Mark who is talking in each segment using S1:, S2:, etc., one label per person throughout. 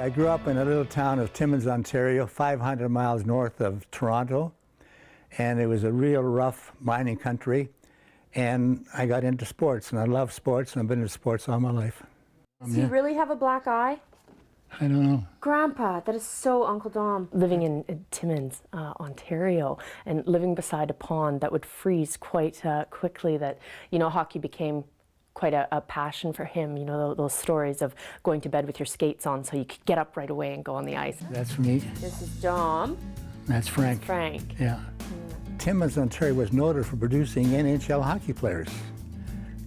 S1: I grew up in a little town of Timmins, Ontario, 500 miles north of Toronto, and it was a real rough mining country, and I got into sports, and I love sports, and I've been in sports all my life.
S2: Does he really have a black eye?
S1: I don't know.
S2: Grandpa, that is so Uncle Dom. Living in Timmins, Ontario, and living beside a pond that would freeze quite quickly, that, you know, hockey became quite a passion for him. You know, those stories of going to bed with your skates on so you could get up right away and go on the ice.
S1: That's me.
S2: This is Dom.
S1: That's Frank.
S2: That's Frank.
S1: Yeah. Timmins, Ontario was noted for producing NHL hockey players.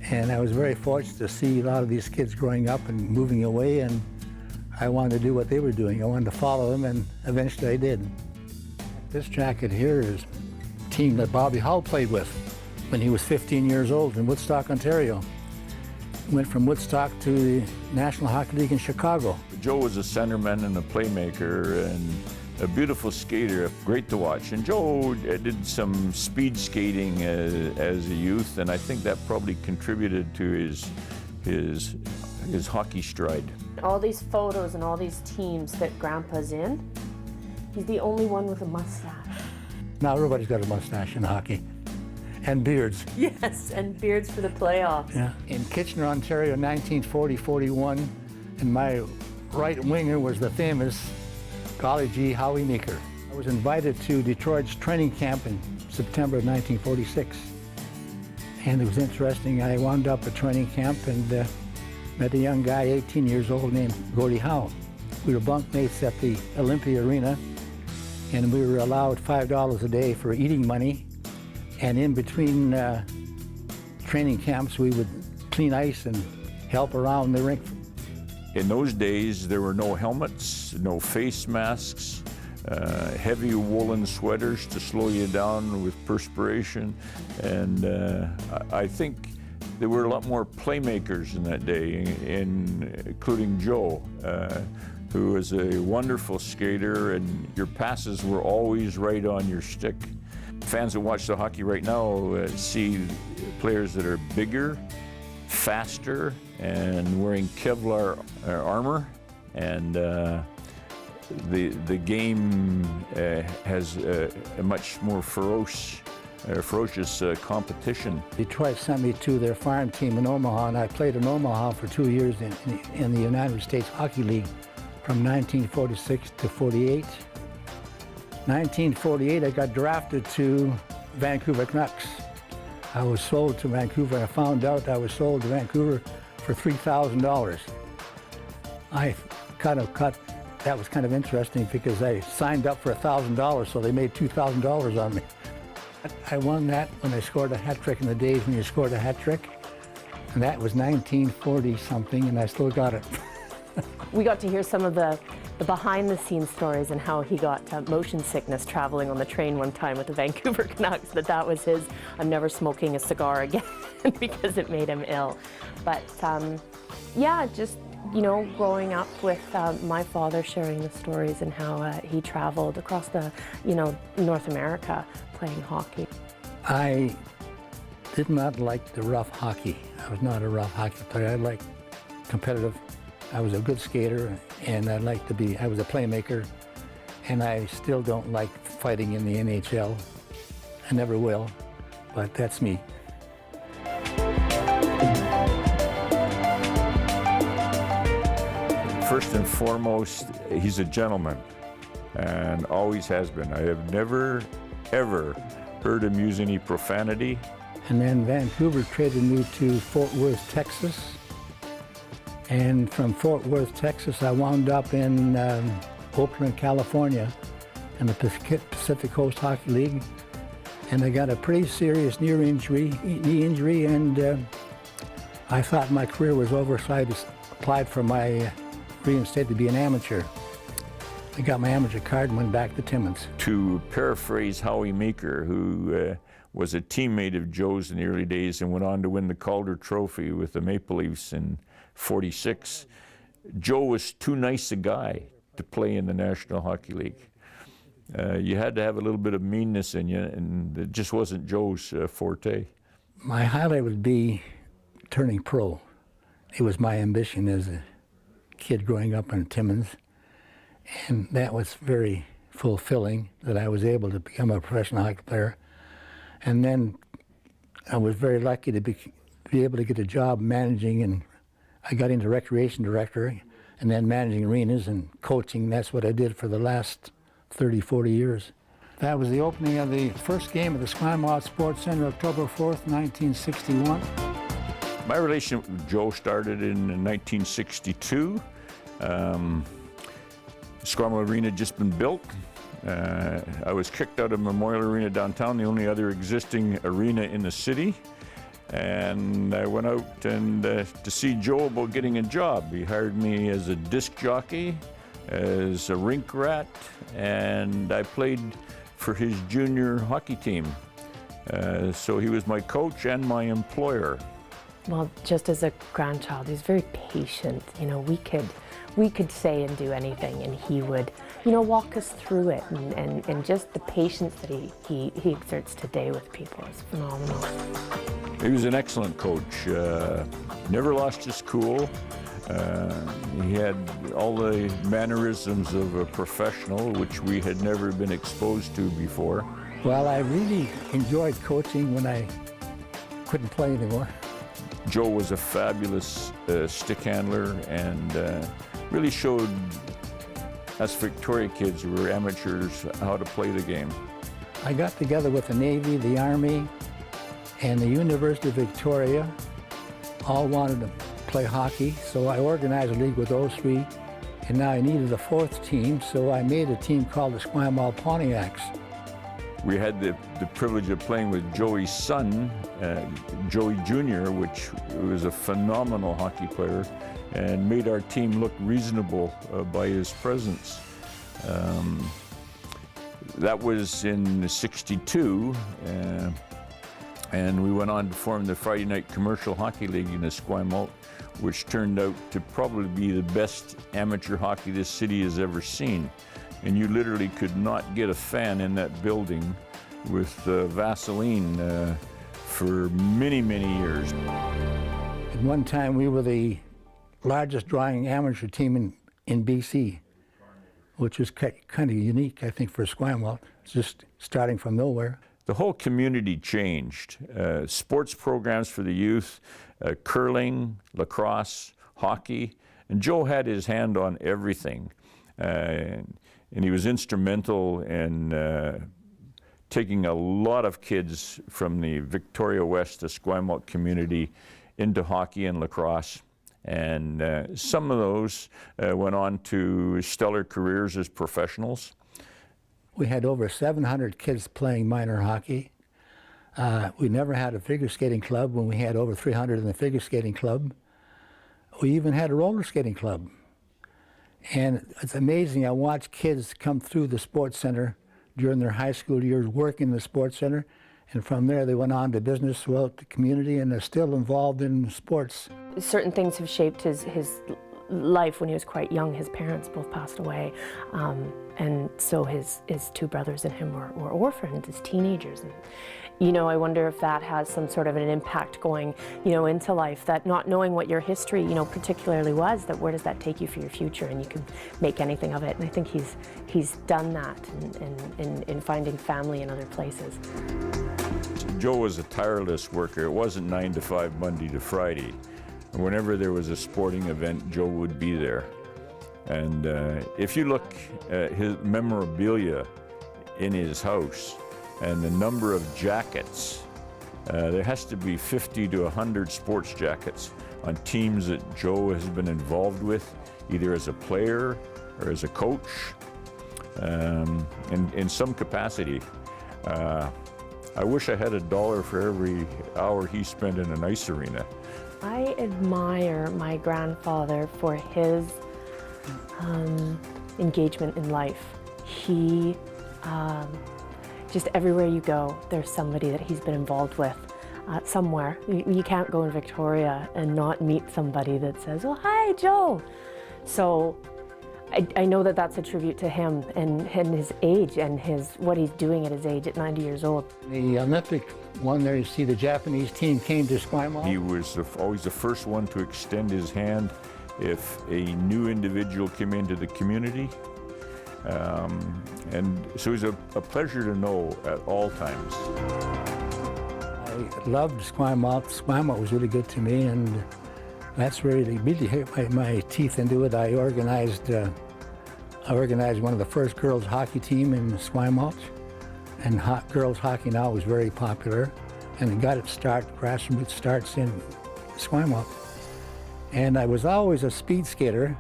S1: And I was very fortunate to see a lot of these kids growing up and moving away, and I wanted to do what they were doing. I wanted to follow them, and eventually I did. This jacket here is a team that Bobby Hull played with when he was 15 years old in Woodstock, Ontario. Went from Woodstock to the National Hockey League in Chicago.
S3: Joe was a centerman and a playmaker and a beautiful skater, great to watch. And Joe did some speed skating as a youth, and I think that probably contributed to his hockey stride.
S2: All these photos and all these teams that Grandpa's in, he's the only one with a mustache.
S1: Now everybody's got a mustache in hockey. And beards.
S2: Yes, and beards for the playoffs.
S1: Yeah. In Kitchener, Ontario, 1940-41, and my right winger was the famous Golly Gee Howie Meeker. I was invited to Detroit's training camp in September of 1946. And it was interesting. I wound up at training camp and met a young guy, 18 years old, named Gordie Howe. We were bunkmates at the Olympia Arena, and we were allowed $5 a day for eating money. And in between training camps, we would clean ice and help around the rink.
S3: In those days, there were no helmets, no face masks, heavy woolen sweaters to slow you down with perspiration. And I think there were a lot more playmakers in that day, including Joe, who was a wonderful skater, and your passes were always right on your stick. Fans that watch the hockey right now see players that are bigger, faster, and wearing Kevlar armor, and the game has a much more ferocious competition.
S1: Detroit sent me to their farm team in Omaha, and I played in Omaha for 2 years in the United States Hockey League from 1946 to 48. 1948, I got drafted to Vancouver Canucks. I was sold to Vancouver. I found out I was sold to Vancouver for $3,000. That was kind of interesting because I signed up for $1,000, so they made $2,000 on me. I won that when I scored a hat trick in the days when you scored a hat trick, and that was 1940 something, and I still got it.
S2: We got to hear some of the behind-the-scenes stories and how he got motion sickness traveling on the train one time with the Vancouver Canucks, that was his, I'm never smoking a cigar again, because it made him ill. But yeah, just, you know, growing up with my father sharing the stories and how he traveled across the, you know, North America playing hockey. I
S1: did not like the rough hockey. I was not a rough hockey player. I liked competitive. I was a good skater, and I was a playmaker, and I still don't like fighting in the NHL. I never will, but that's me.
S3: First and foremost, he's a gentleman, and always has been. I have never, ever heard him use any profanity.
S1: And then Vancouver traded me to Fort Worth, Texas. And from Fort Worth, Texas, I wound up in Oakland, California, in the Pacific Coast Hockey League. And I got a pretty serious knee injury, and I thought my career was over, so I just applied for my reinstated to be an amateur. I got my amateur card and went back to Timmins.
S3: To paraphrase Howie Meeker, who was a teammate of Joe's in the early days and went on to win the Calder Trophy with the Maple Leafs in '46, Joe was too nice a guy to play in the National Hockey League. You had to have a little bit of meanness in you, and it just wasn't Joe's forte.
S1: My highlight would be turning pro. It was my ambition as a kid growing up in Timmins. And that was very fulfilling that I was able to become a professional hockey player. And then I was very lucky to be able to get a job managing, and I got into recreation director and then managing arenas and coaching. That's what I did for the last 30, 40 years. That was the opening of the first game of the Esquimalt Sports Center, October 4th, 1961.
S3: My relationship with Joe started in 1962. Esquimalt Arena had just been built. I was kicked out of Memorial Arena downtown, the only other existing arena in the city. And I went out and to see Joe about getting a job. He hired me as a disc jockey, as a rink rat, and I played for his junior hockey team. So he was my coach and my employer.
S2: Well, just as a grandchild, he was very patient. You know, we could say and do anything, and he would, you know, walk us through it. And just the patience that he exerts today with people is phenomenal.
S3: He was an excellent coach. Never lost his cool. He had all the mannerisms of a professional, which we had never been exposed to before.
S1: Well, I really enjoyed coaching when I couldn't play anymore.
S3: Joe was a fabulous stick handler and really showed us Victoria kids who were amateurs how to play the game.
S1: I got together with the Navy, the Army, and the University of Victoria. All wanted to play hockey, so I organized a league with those three. And now I needed a fourth team, so I made a team called the Esquimalt Pontiacs.
S3: We had the privilege of playing with Joey's son, Joey Jr., which was a phenomenal hockey player and made our team look reasonable by his presence. That was in '62, and we went on to form the Friday Night Commercial Hockey League in Esquimalt, which turned out to probably be the best amateur hockey this city has ever seen. And you literally could not get a fan in that building with Vaseline for many, many years.
S1: At one time, we were the largest drawing amateur team in BC, which was kind of unique, I think, for Esquimalt, just starting from nowhere.
S3: The whole community changed. Sports programs for the youth, curling, lacrosse, hockey, and Joe had his hand on everything. And he was instrumental in taking a lot of kids from the Victoria West Esquimalt community into hockey and lacrosse. And some of those went on to stellar careers as professionals.
S1: We had over 700 kids playing minor hockey. We never had a figure skating club when we had over 300 in the figure skating club. We even had a roller skating club. And it's amazing, I watch kids come through the sports center during their high school years, work in the sports center, and from there they went on to business throughout the community and are still involved in sports.
S2: Certain things have shaped his life when he was quite young. His parents both passed away, and so his two brothers and him were orphaned as teenagers. And, you know, I wonder if that has some sort of an impact going, you know, into life, that not knowing what your history, you know, particularly was, that where does that take you for your future, and you can make anything of it. And I think he's done that in finding family in other places.
S3: Joe was a tireless worker. It wasn't 9 to 5, Monday to Friday. And whenever there was a sporting event, Joe would be there. And if you look at his memorabilia in his house and the number of jackets, there has to be 50 to 100 sports jackets on teams that Joe has been involved with, either as a player or as a coach, in some capacity. I wish I had $1 for every hour he spent in an ice arena.
S2: I admire my grandfather for his engagement in life. He, just everywhere you go, there's somebody that he's been involved with somewhere. You can't go in Victoria and not meet somebody that says, "Oh, hi, Joe." So I know that that's a tribute to him and his age and what he's doing at his age at 90 years old.
S1: The Olympic one there, you see the Japanese team came to Esquimalt.
S3: He was always the first one to extend his hand if a new individual came into the community. And so he's a pleasure to know at all times.
S1: I loved Esquimalt. Esquimalt was really good to me, and that's really hit my teeth into it. I organized one of the first girls hockey team in Esquimalt, and girls hockey now was very popular, and it got its grassroots starts in Esquimalt. And I was always a speed skater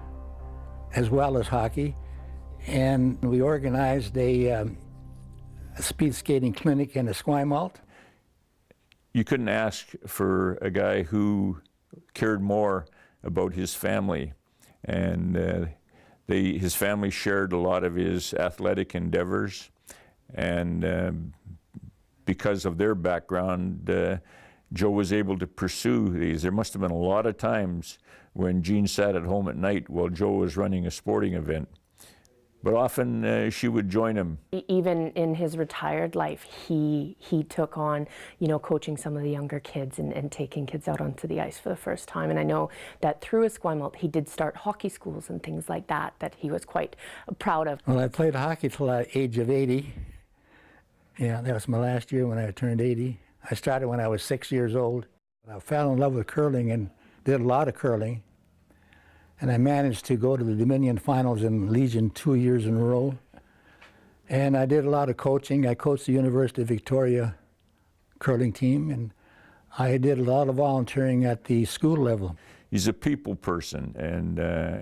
S1: as well as hockey, and we organized a speed skating clinic in Esquimalt.
S3: You couldn't ask for a guy who cared more about his family, and his family shared a lot of his athletic endeavors, and because of their background, Joe was able to pursue these. There must have been a lot of times when Jean sat at home at night while Joe was running a sporting event. But often she would join him.
S2: Even in his retired life, he took on, coaching some of the younger kids and taking kids out onto the ice for the first time. And I know that through Esquimalt, he did start hockey schools and things like that he was quite proud of.
S1: Well, I played hockey till the age of 80. Yeah, that was my last year when I turned 80. I started when I was 6 years old. I fell in love with curling and did a lot of curling. And I managed to go to the Dominion Finals in Legion 2 years in a row. And I did a lot of coaching. I coached the University of Victoria curling team, and I did a lot of volunteering at the school level.
S3: He's a people person, and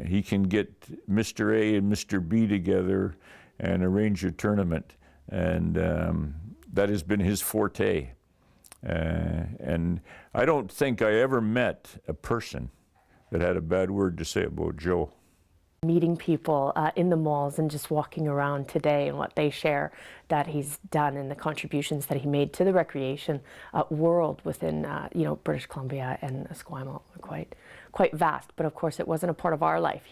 S3: he can get Mr. A and Mr. B together and arrange a tournament. And that has been his forte. And I don't think I ever met a person that had a bad word to say about Joe.
S2: Meeting people in the malls and just walking around today and what they share that he's done and the contributions that he made to the recreation world within British Columbia and Esquimalt are quite vast. But of course, it wasn't a part of our life.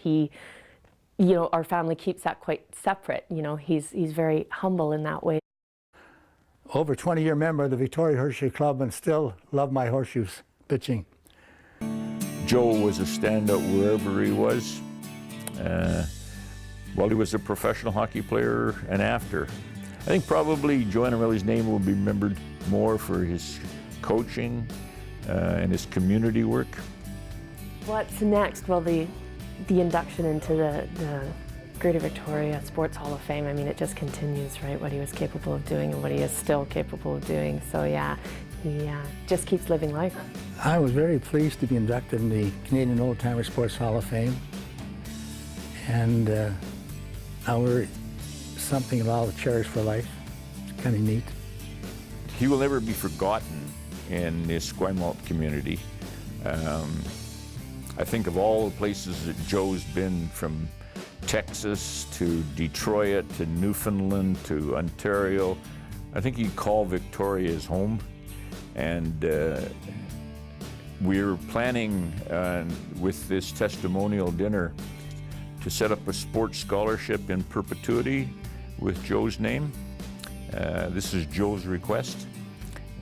S2: Our family keeps that quite separate. He's very humble in that way.
S1: Over 20-year member of the Victoria Horseshoe Club, and still love my horseshoes pitching.
S3: Joe was a standout wherever he was. While he was a professional hockey player and after. I think probably Joe Anarelli's name will be remembered more for his coaching and his community work.
S2: What's next? Well, the induction into the Greater Victoria Sports Hall of Fame, I mean, it just continues, right? What he was capable of doing and what he is still capable of doing. So yeah, he just keeps living life.
S1: I was very pleased to be inducted in the Canadian Old Timer Sports Hall of Fame. And now we're something that I'll cherish for life. It's kind of neat.
S3: He will never be forgotten in the Esquimalt community. I think of all the places that Joe's been, from Texas to Detroit to Newfoundland to Ontario, I think he'd call Victoria his home. And we're planning with this testimonial dinner to set up a sports scholarship in perpetuity with Joe's name. This is Joe's request,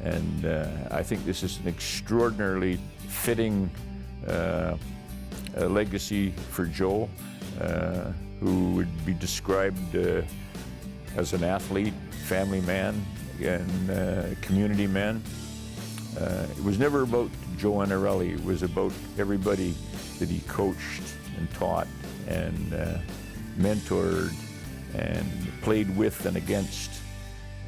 S3: and I think this is an extraordinarily fitting legacy for Joe, who would be described as an athlete, family man, and community man. It was never about Joe Anarelli. It was about everybody that he coached and taught and mentored and played with and against.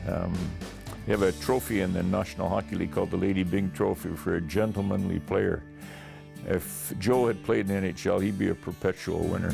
S3: We have a trophy in the National Hockey League called the Lady Byng Trophy for a gentlemanly player. If Joe had played in the NHL, he'd be a perpetual winner.